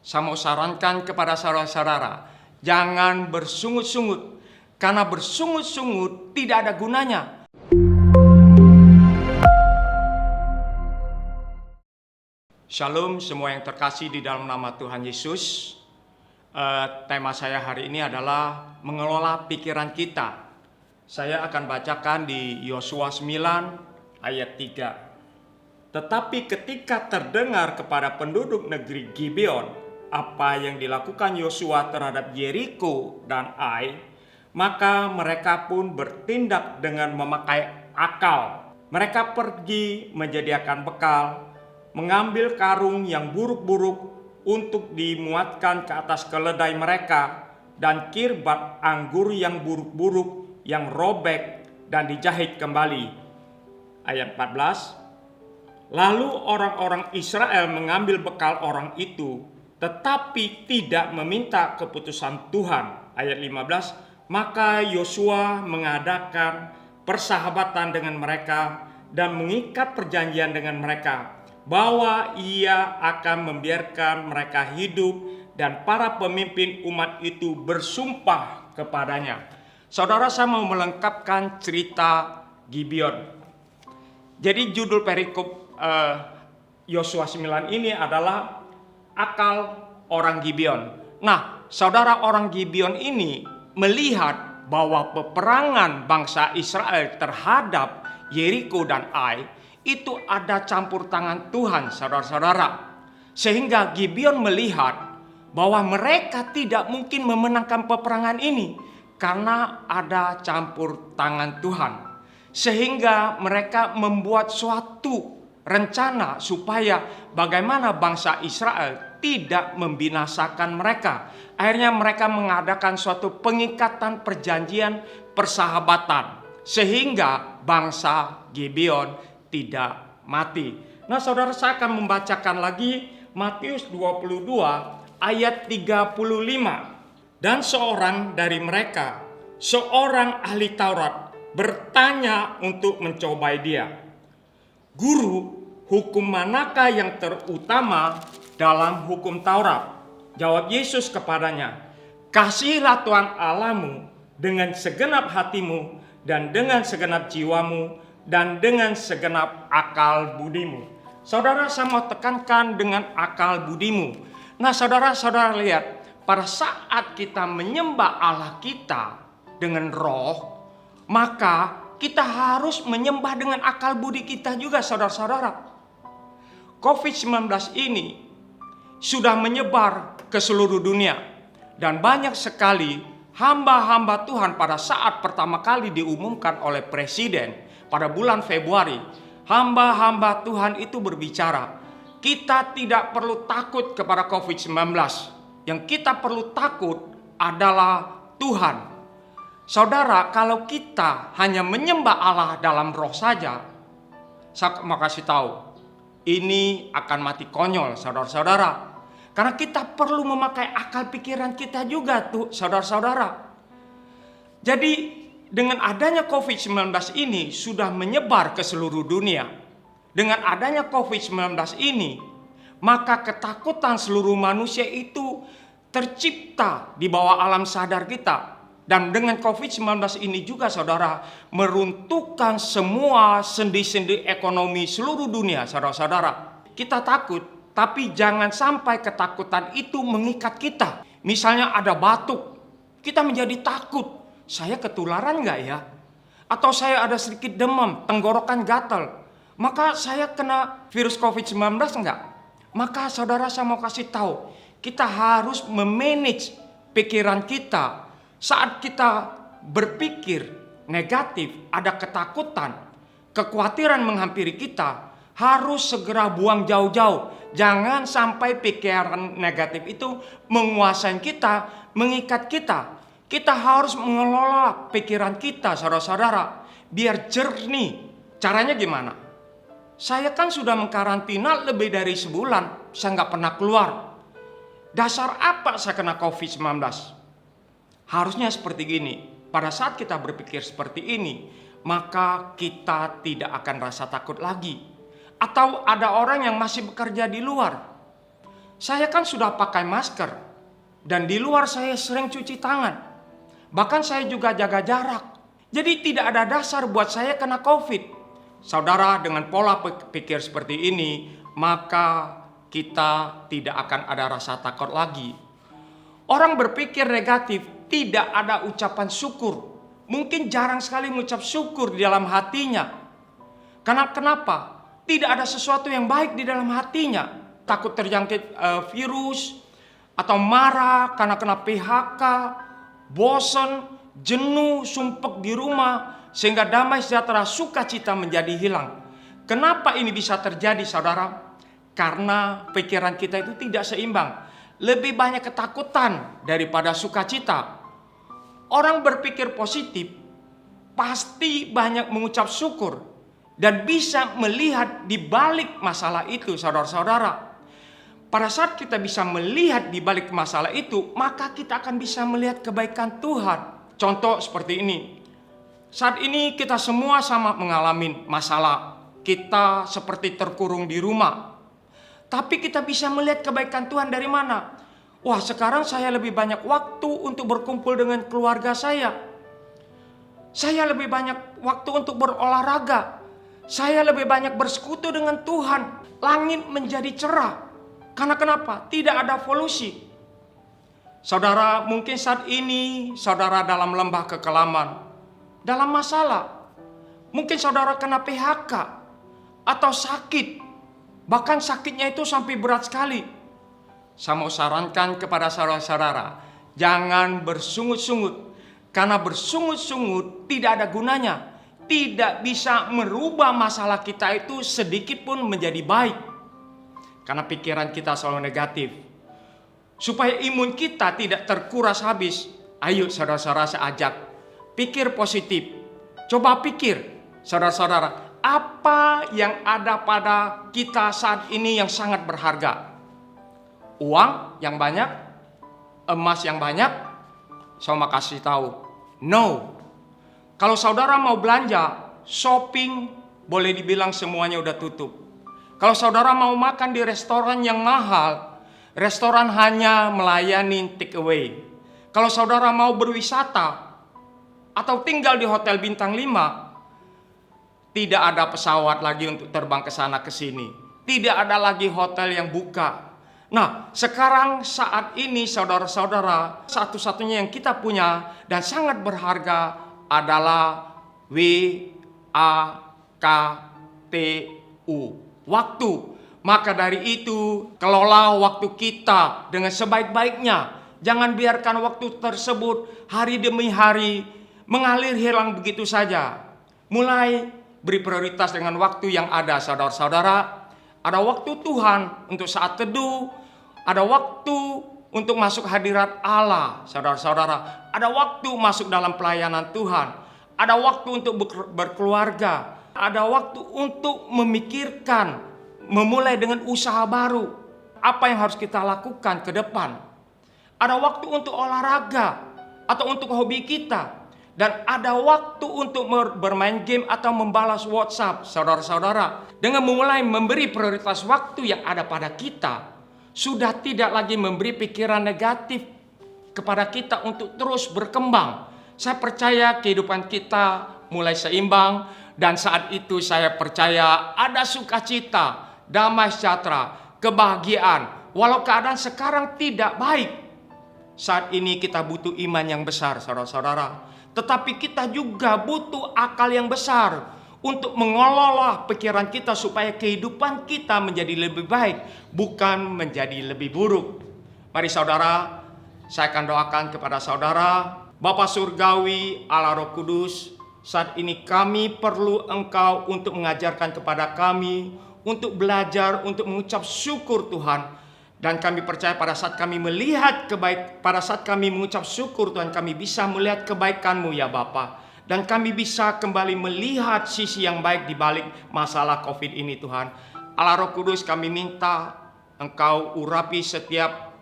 Saya mau sarankan kepada saudara-saudara, jangan bersungut-sungut, karena bersungut-sungut tidak ada gunanya. Shalom semua yang terkasih di dalam nama Tuhan Yesus. Tema saya hari ini adalah mengelola pikiran kita. Saya akan bacakan di Yosua 9 ayat 3. Tetapi ketika terdengar kepada penduduk negeri Gibeon apa yang dilakukan Yosua terhadap Yeriko dan Ai, maka mereka pun bertindak dengan memakai akal. Mereka pergi menyediakan bekal, mengambil karung yang buruk-buruk untuk dimuatkan ke atas keledai mereka, dan kirbat anggur yang buruk-buruk yang robek dan dijahit kembali. Ayat 14. Lalu orang-orang Israel mengambil bekal orang itu, tetapi tidak meminta keputusan Tuhan. Ayat 15. Maka Yosua mengadakan persahabatan dengan mereka dan mengikat perjanjian dengan mereka, bahwa ia akan membiarkan mereka hidup, dan para pemimpin umat itu bersumpah kepadanya. Saudara, saya mau melengkapkan cerita Gibeon. Jadi judul perikop Yosua 9 ini adalah akal orang Gibeon. Nah, saudara, orang Gibeon ini melihat bahwa peperangan bangsa Israel terhadap Yeriko dan Ai itu ada campur tangan Tuhan, saudara-saudara. Sehingga Gibeon melihat bahwa mereka tidak mungkin memenangkan peperangan ini karena ada campur tangan Tuhan. Sehingga mereka membuat suatu rencana supaya bagaimana bangsa Israel tidak membinasakan mereka. Akhirnya mereka mengadakan suatu pengikatan perjanjian persahabatan, sehingga bangsa Gibeon tidak mati. Nah, saudara, saya akan membacakan lagi Matius 22 ayat 35. Dan seorang dari mereka, seorang ahli Taurat, bertanya untuk mencobai dia, "Guru, hukum manakah yang terutama dalam hukum Taurat?" Jawab Yesus kepadanya, "Kasihilah Tuhan Allahmu dengan segenap hatimu, dan dengan segenap jiwamu, dan dengan segenap akal budimu." Saudara, saya mau tekankan dengan akal budimu. Nah, saudara-saudara lihat, pada saat kita menyembah Allah kita dengan roh, maka kita harus menyembah dengan akal budi kita juga, saudara-saudara. COVID-19 ini sudah menyebar ke seluruh dunia, dan banyak sekali hamba-hamba Tuhan pada saat pertama kali diumumkan oleh Presiden pada bulan Februari, hamba-hamba Tuhan itu berbicara, kita tidak perlu takut kepada COVID-19. Yang kita perlu takut adalah Tuhan. Saudara, kalau kita hanya menyembah Allah dalam roh saja, saya mau kasih tahu, ini akan mati konyol, saudara-saudara. Karena kita perlu memakai akal pikiran kita juga tuh, saudara-saudara. Jadi dengan adanya COVID-19 ini sudah menyebar ke seluruh dunia. Dengan adanya COVID-19 ini, maka ketakutan seluruh manusia itu tercipta di bawah alam sadar kita. Dan dengan COVID-19 ini juga, saudara, meruntuhkan semua sendi-sendi ekonomi seluruh dunia, saudara-saudara. Kita takut, tapi jangan sampai ketakutan itu mengikat kita. Misalnya ada batuk, kita menjadi takut. Saya ketularan nggak ya? Atau saya ada sedikit demam, tenggorokan gatal, maka saya kena virus COVID-19 enggak? Maka saudara, saya mau kasih tahu, kita harus memanage pikiran kita. Saat kita berpikir negatif, ada ketakutan, kekhawatiran menghampiri kita, harus segera buang jauh-jauh. Jangan sampai pikiran negatif itu menguasai kita, mengikat kita. Kita harus mengelola pikiran kita, saudara-saudara, biar jernih. Caranya gimana? Saya kan sudah mengkarantina lebih dari sebulan, saya nggak pernah keluar. Dasar apa saya kena COVID-19? Harusnya seperti gini, pada saat kita berpikir seperti ini, maka kita tidak akan rasa takut lagi. Atau ada orang yang masih bekerja di luar, Saya kan sudah pakai masker dan di luar saya sering cuci tangan. Bahkan saya juga jaga jarak. Jadi tidak ada dasar buat saya kena COVID. Saudara, dengan pola pikir seperti ini, maka kita tidak akan ada rasa takut lagi. Orang berpikir negatif, tidak ada ucapan syukur. Mungkin jarang sekali mengucap syukur di dalam hatinya. Karena kenapa? Tidak ada sesuatu yang baik di dalam hatinya. Takut terjangkit virus, atau marah karena kena PHK, bosan, jenuh, sumpek di rumah, sehingga damai sejahtera sukacita menjadi hilang. Kenapa ini bisa terjadi, saudara? Karena pikiran kita itu tidak seimbang. Lebih banyak ketakutan daripada sukacita. Orang berpikir positif pasti banyak mengucap syukur dan bisa melihat di balik masalah itu, saudara-saudara. Pada saat kita bisa melihat di balik masalah itu, maka kita akan bisa melihat kebaikan Tuhan. Contoh seperti ini. Saat ini kita semua sama mengalami masalah. Kita seperti terkurung di rumah. Tapi kita bisa melihat kebaikan Tuhan dari mana? Wah, sekarang saya lebih banyak waktu untuk berkumpul dengan keluarga saya. Saya lebih banyak waktu untuk berolahraga. Saya lebih banyak bersekutu dengan Tuhan. Langit menjadi cerah. Karena kenapa? Tidak ada polusi. Saudara, mungkin saat ini saudara dalam lembah kekelaman, dalam masalah. Mungkin saudara kena PHK atau sakit. Bahkan sakitnya itu sampai berat sekali. Saya mau sarankan kepada saudara-saudara, jangan bersungut-sungut. Karena bersungut-sungut tidak ada gunanya. Tidak bisa merubah masalah kita itu sedikit pun menjadi baik. Karena pikiran kita selalu negatif. Supaya imun kita tidak terkuras habis, ayo saudara-saudara saya ajak, pikir positif. Coba pikir, saudara-saudara, apa yang ada pada kita saat ini yang sangat berharga? Uang yang banyak? Emas yang banyak? Saya mau kasih tahu, no. Kalau saudara mau belanja, shopping, boleh dibilang semuanya udah tutup. Kalau saudara mau makan di restoran yang mahal, restoran hanya melayani take away. Kalau saudara mau berwisata atau tinggal di hotel bintang 5, tidak ada pesawat lagi untuk terbang ke sana ke sini. Tidak ada lagi hotel yang buka. Nah, sekarang saat ini saudara-saudara, satu-satunya yang kita punya dan sangat berharga adalah WAKTU. Waktu. Maka dari itu, kelola waktu kita dengan sebaik-baiknya. Jangan biarkan waktu tersebut hari demi hari mengalir hilang begitu saja. Mulai beri prioritas dengan waktu yang ada, saudara-saudara. Ada waktu Tuhan untuk saat teduh. Ada waktu untuk masuk hadirat Allah, saudara-saudara. Ada waktu masuk dalam pelayanan Tuhan. Ada waktu untuk berkeluarga. Ada waktu untuk memikirkan, memulai dengan usaha baru. Apa yang harus kita lakukan ke depan. Ada waktu untuk olahraga atau untuk hobi kita. Dan ada waktu untuk bermain game atau membalas WhatsApp, saudara-saudara. Dengan memulai memberi prioritas waktu yang ada pada kita, sudah tidak lagi memberi pikiran negatif kepada kita untuk terus berkembang. Saya percaya kehidupan kita mulai seimbang. Dan saat itu saya percaya ada sukacita, damai sejahtera, kebahagiaan. Walau keadaan sekarang tidak baik. Saat ini kita butuh iman yang besar, saudara-saudara. Tetapi kita juga butuh akal yang besar untuk mengelola pikiran kita supaya kehidupan kita menjadi lebih baik, bukan menjadi lebih buruk. Mari saudara, saya akan doakan kepada saudara. Bapa Surgawi, Allah Roh Kudus, saat ini kami perlu Engkau untuk mengajarkan kepada kami, untuk belajar, untuk mengucap syukur Tuhan. Dan kami percaya pada saat kami melihat pada saat kami mengucap syukur Tuhan, kami bisa melihat kebaikan-Mu ya Bapa. Dan kami bisa kembali melihat sisi yang baik di balik masalah COVID ini Tuhan. Allah Roh Kudus, kami minta Engkau urapi setiap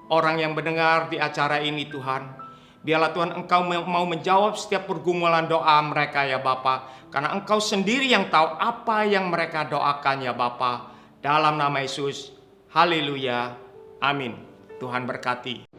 orang yang mendengar di acara ini Tuhan. Biarlah Tuhan Engkau mau menjawab setiap pergumulan doa mereka ya Bapa. Karena Engkau sendiri yang tahu apa yang mereka doakan ya Bapa. Dalam nama Yesus, haleluya, Amin. Tuhan berkati.